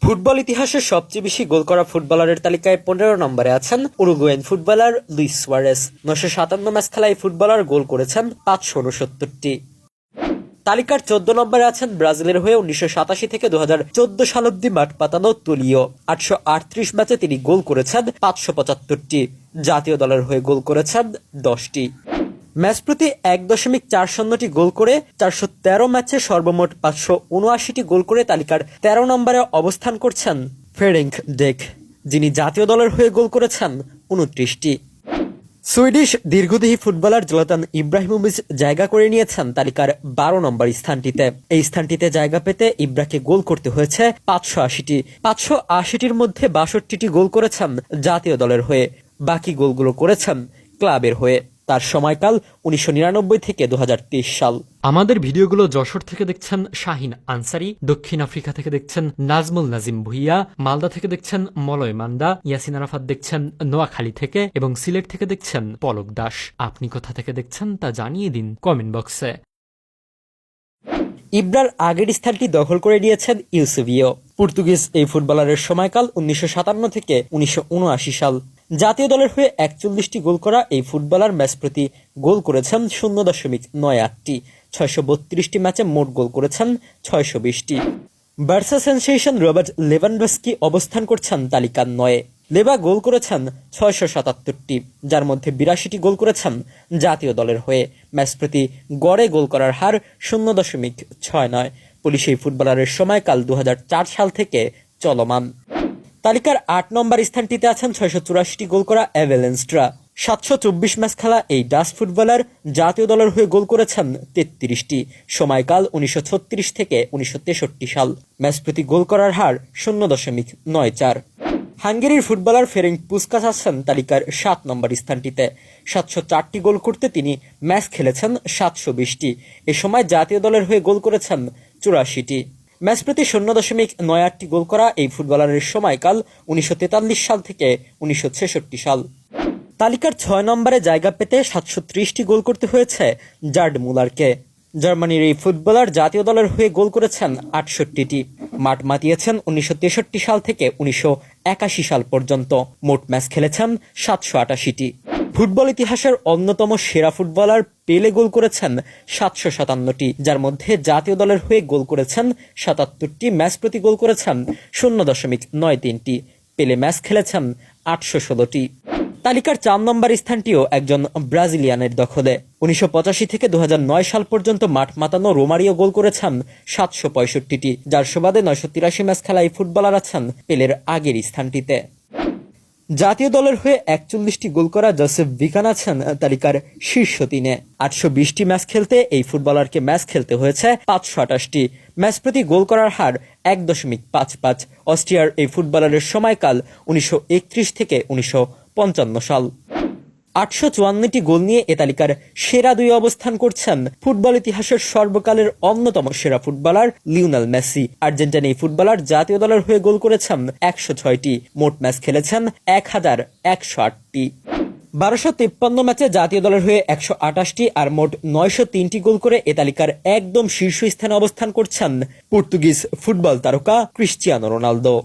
Football ইতিহাসের সবচেয়ে বেশি গোল করা ফুটবলারের তালিকায় ১৫ নম্বরে আছেন Uruguayan footballer Luis Suarez. ৯৫৭ match খেলায় ফুটবলার গোল করেছেন ৫৬৯টি। তালিকার ১৪ নম্বরে আছেন ব্রাজিলের হয়ে ১৯৮৭ থেকে ২০১৪ সাল অব্দি মাঠ পাতানো তুলিও। ৮৩৮ ম্যাচে তিনি গোল করেছেন ৫৭৫টি। জাতীয় দলের হয়ে গোল করেছেন ১০টি। ম্যাচ প্রতি ১.৪০টি গোল করে ৪১৩ ম্যাচে সর্বমোট ৫৭৯টি গোল করে তালিকার ১৩ নম্বরে অবস্থান করছেন ফ্রেডেরিক ডেক, যিনি জাতীয় দলের হয়ে গোল করেছেন ২৯টি। সুইডিশ দীর্ঘদেহী ফুটবলার জলাতান ইব্রাহিমোভিচ জায়গা করে নিয়েছেন তালিকার ১২ নম্বর স্থানটিতে। এই স্থানটিতে জায়গা পেতে ইব্রাকে গোল করতে হয়েছে ৫৮০টি। ৫৮০টির মধ্যে ৬২টি গোল করেছেন জাতীয় দলের হয়ে, বাকি গোলগুলো করেছেন ক্লাবের হয়ে। তার সময়কাল ১৯৯৯ থেকে ২০২৩ সাল। আমাদের ভিডিওগুলো যশোর থেকে দেখছেন শাহিন আনসারি, দক্ষিণ আফ্রিকা থেকে দেখছেন নাজমুল নাজিম ভুইয়া, মালদা থেকে দেখছেন মলয় মান্দা, ইয়াসিন আরাফাত দেখছেন নোয়াখালী থেকে এবং সিলেট থেকে দেখছেন পলক দাস। আপনি কোথা থেকে দেখছেন তা জানিয়ে দিন কমেন্ট বক্সে। ইব্রার আগের স্থানটি দখল করে নিয়েছেন ইউসেবিও। পর্তুগিজ এই ফুটবলারের সময়কাল ১৯৫৭ থেকে ১৯৭৯ সাল। জাতীয় দলের হয়ে ৪১টি গোল করা এই ফুটবলার ম্যাচ প্রতি গোল করেছেন ০.৯৮টি। ৬৩২টি ম্যাচে মোট গোল করেছেন ৬২০টি। বার্সা সেনসেশন রবার্ট লেভানডস্কি অবস্থান করছেন তালিকার ৯-এ। লেভা গোল করেছেন ৬৭৭টি, যার মধ্যে ৮২টি গোল করেছেন জাতীয় দলের হয়ে। ম্যাচ প্রতি গড়ে গোল করার হার ০.৬৯। পুলিশ এই ফুটবলারের সময়কাল ২০০৪ সাল থেকে চলমান। তালিকার ৮ নম্বর স্থানটিতে আছেন ৬৮৪টি গোল করা এভেলেন্সট্রা। ৭২৪ ম্যাচ খেলা এই ডাচ ফুটবলার জাতীয় দলের হয়ে গোল করেছেন ৩৩টি। সময়কাল ১৯৩৬ থেকে ১৯৬৩ সাল। ম্যাচ প্রতি গোল করার হার ০.৯৪। হাঙ্গেরির ফুটবলার ফেরেঞ্চ পুসকাস আছেন তালিকার ৭ নম্বর স্থানটিতে। ৭০৪টি গোল করতে তিনি ম্যাচ খেলেছেন ৭২০টি। এ সময় জাতীয় দলের হয়ে গোল করেছেন ৮৪টি। ম্যাচ প্রতি ০.৯৮টি গোল করা এই ফুটবলারের সময়কাল ১৯৪৩ সাল থেকে ১৯৬৬ সাল। তালিকার ৬ নম্বরে জায়গা পেতে ৭৩০টি গোল করতে হয়েছে জার্ড মুলারকে। জার্মানির এই ফুটবলার জাতীয় দলের হয়ে গোল করেছেন ৬৮টি। মাঠ মাতিয়েছেন ১৯৬৩ সাল থেকে ১৯৮১ সাল পর্যন্ত। মোট ম্যাচ খেলেছেন ৭৮৮টি। ফুটবল ইতিহাসের অন্যতম সেরা ফুটবলার পেলে গোল করেছেন ৭৫৭টি, যার মধ্যে জাতীয় দলের হয়ে গোল করেছেন ৭৭টি। ম্যাচ প্রতি গোল করেছেন ০.৯৩টি। পেলে ম্যাচ খেলেছেন ৮১৬টি। তালিকার ৪ নম্বর স্থানটিও একজন ব্রাজিলিয়ানের দখলে। ১৯৮৫ থেকে ২০০৯ সাল পর্যন্ত মাঠ মাতানো রোমারিও গোল করেছেন ৭৬৫টি, যার সুবাদে ৯৮৩ ম্যাচ খেলা এই ফুটবলার আছেন পেলের আগের স্থানটিতে। জাতীয় দলের হয়ে ৪১টি গোল করা জোসেফ ভিকান আছেন তালিকার শীর্ষ ৩-এ। ৮২০টি ম্যাচ খেলতে এই ফুটবলারকে ম্যাচ খেলতে হয়েছে ৫২৮টি। ম্যাচ প্রতি গোল করার হার ১.৫৫। অস্ট্রিয়ার এই ফুটবলারের সময়কাল ১৯৩১ থেকে ১৯৫৫ সাল। ৮৫৪টি গোল নিয়ে এ তালিকার সেরা ২ অবস্থান করছেন ফুটবল ইতিহাসের সর্বকালের অন্যতম সেরা ফুটবলার লিওনেল মেসি। আর্জেন্টিনা এই ফুটবলার জাতীয় দলের হয়ে গোল করেছেন ১০৬টি। মোট ম্যাচ খেলেছেন ১১০৮টি। ১২৫৩ ম্যাচে জাতীয় দলের হয়ে ১২৮টি আর মোট ৯০৩টি গোল করে এ তালিকার একদম শীর্ষ স্থানে অবস্থান করছেন পর্তুগিজ ফুটবল তারকা ক্রিশ্চিয়ানো রোনালদো।